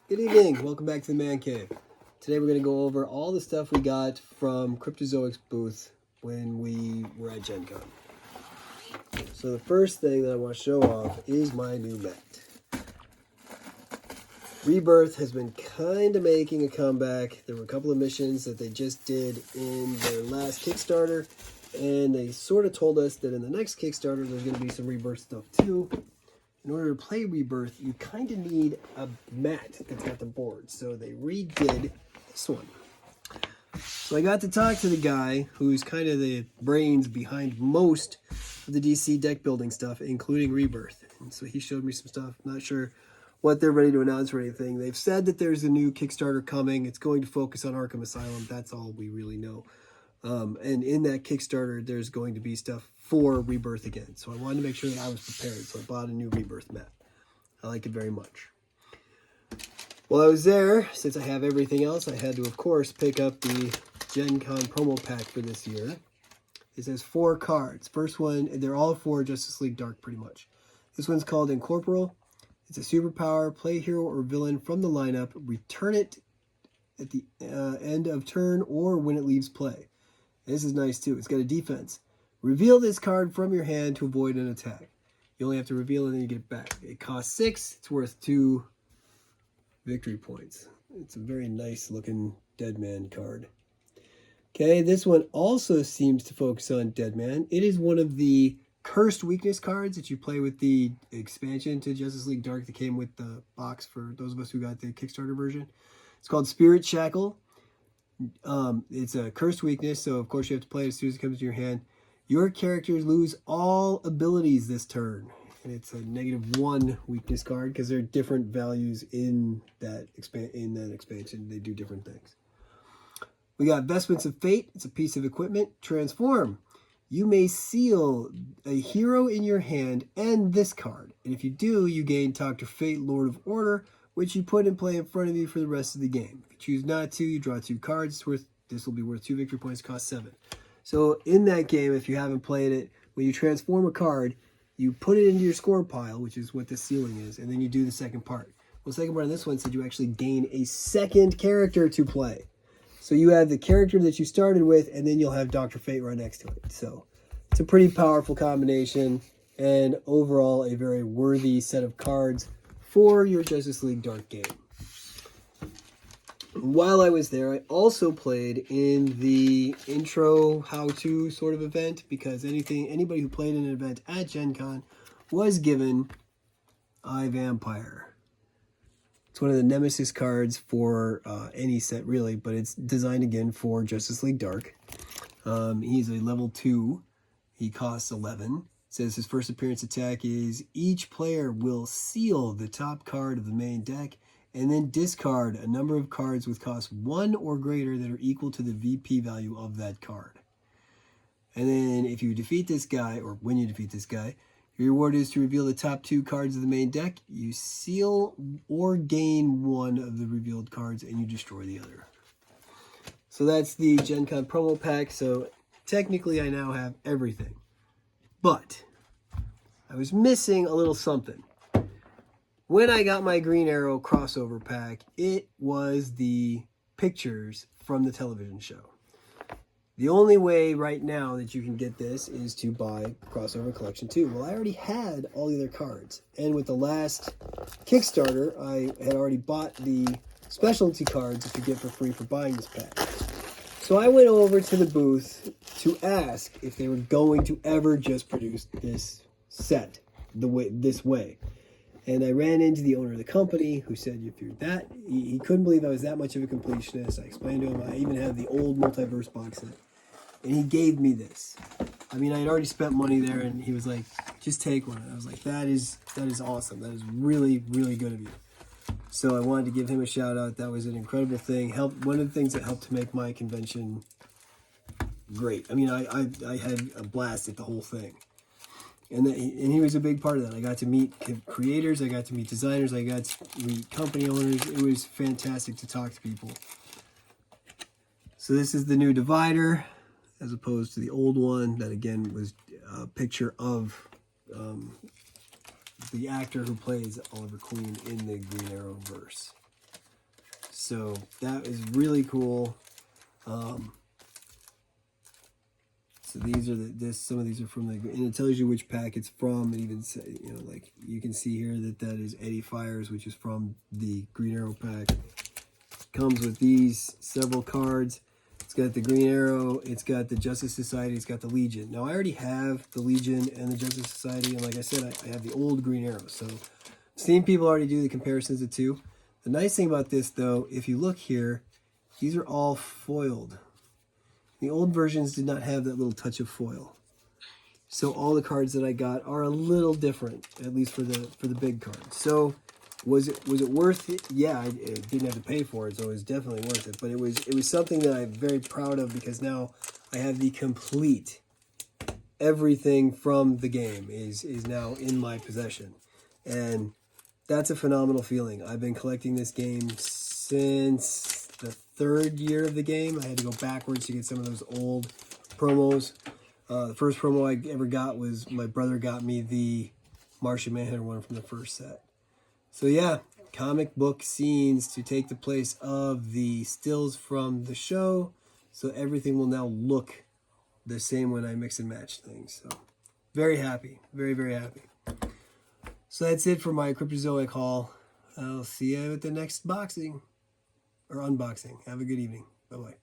Good evening. Welcome back to the Man Cave. Today we're going to go over all the stuff we got from Cryptozoic's booth when we were at Gen Con. So the first thing that I want to show off is my new mat. Rebirth has been kind of making a comeback. There were a couple of missions that they just did in their last Kickstarter, and they sort of told us that in the next Kickstarter there's going to be some Rebirth stuff too. In order to play Rebirth, you kind of need a mat that's got the board. So they redid this one. So I got to talk to the guy who's kind of the brains behind most of the DC deck building stuff, including Rebirth. And so he showed me some stuff. I'm not sure what they're ready to announce or anything. They've said that there's a new Kickstarter coming. It's going to focus on Arkham Asylum. That's all we really know. And in that Kickstarter, there's going to be stuff for Rebirth again. So I wanted to make sure that I was prepared. So I bought a new Rebirth mat. I like it very much. While I was there, since I have everything else, I had to, of course, pick up the Gen Con promo pack for this year. It says 4 cards. First one, they're all for Justice League Dark, pretty much. This one's called Incorporeal. It's a superpower. Play hero or villain from the lineup. Return it at the end of turn or when it leaves play. This is nice too. It's got a defense. Reveal this card from your hand to avoid an attack. You only have to reveal it and then you get it back. It costs 6. It's worth 2 victory points. It's a very nice looking Deadman card. Okay, this one also seems to focus on Deadman. It is one of the cursed weakness cards that you play with the expansion to Justice League Dark that came with the box for those of us who got the Kickstarter version. It's called Spirit Shackle. It's a cursed weakness, so of course you have to play it as soon as it comes to your hand. Your characters lose all abilities this turn, and it's a -1 weakness card because there are different values in that expansion. They do different things. We got Vestments of Fate. It's a piece of equipment. Transform. You may seal a hero in your hand and this card, and if you do, you gain Dr. Fate, Lord of Order, which you put in play in front of you for the rest of the game. If you choose not to, you draw 2 cards. This will be worth 2 victory points, cost 7. So in that game, if you haven't played it, when you transform a card, you put it into your score pile, which is what the sealing is, and then you do the second part. Well, the second part of this one said you actually gain a second character to play. So you have the character that you started with, and then you'll have Dr. Fate right next to it. So it's a pretty powerful combination, and overall a very worthy set of cards for your Justice League Dark game. While I was there, I also played in the intro how-to sort of event, because anybody who played in an event at Gen Con was given iVampire. It's one of the Nemesis cards for any set, really, but it's designed again for Justice League Dark. He's a level 2. He costs 11. It says his first appearance attack is each player will seal the top card of the main deck and then discard a number of cards with cost 1 or greater that are equal to the VP value of that card. And then if you defeat this guy, or when you defeat this guy, your reward is to reveal the top 2 cards of the main deck. You seal or gain 1 of the revealed cards and you destroy the other. So that's the Gen Con promo pack. So technically I now have everything. But I was missing a little something. When I got my Green Arrow crossover pack, it was the pictures from the television show. The only way right now that you can get this is to buy Crossover Collection 2. Well, I already had all the other cards. And with the last Kickstarter, I had already bought the specialty cards that you get for free for buying this pack. So I went over to the booth to ask if they were going to ever just produce this set this way. And I ran into the owner of the company who said, if you're that, he couldn't believe I was that much of a completionist. I explained to him, I even have the old Multiverse box set. And he gave me this. I mean, I had already spent money there, and he was like, just take one. And I was like, that is awesome. That is really, really good of you. So I wanted to give him a shout out. That was an incredible thing. One of the things that helped to make my convention great. I mean, I had a blast at the whole thing. And he was a big part of that. I got to meet creators, I got to meet designers, I got to meet company owners. It was fantastic to talk to people. So this is the new divider, as opposed to the old one that again was a picture of the actor who plays Oliver Queen in the Green Arrow verse. So that is really cool. So these are some of these are from the, and it tells you which pack it's from. It even say, you know, like you can see here that is Eddie Fires, which is from the Green Arrow pack. Comes with these several cards. It's got the Green Arrow, it's got the Justice Society, it's got the Legion. Now I already have the Legion and the Justice Society, and like I said, I have the old Green Arrow. So I've seen people already do the comparisons of the two. The nice thing about this though, if you look here, these are all foiled. The old versions did not have that little touch of foil. So all the cards that I got are a little different, at least for the big cards. So was it worth it? Yeah, I didn't have to pay for it, so it was definitely worth it. But it was something that I'm very proud of, because now I have the complete, everything from the game is now in my possession. And that's a phenomenal feeling. I've been collecting this game since the 3rd year of the game. I had to go backwards to get some of those old promos. The first promo I ever got was my brother got me the Martian Manhunter one from the first set. So yeah, comic book scenes to take the place of the stills from the show. So everything will now look the same when I mix and match things. So very happy, very, very happy. So that's it for my Cryptozoic haul. I'll see you at the next boxing or unboxing. Have a good evening. Bye-bye.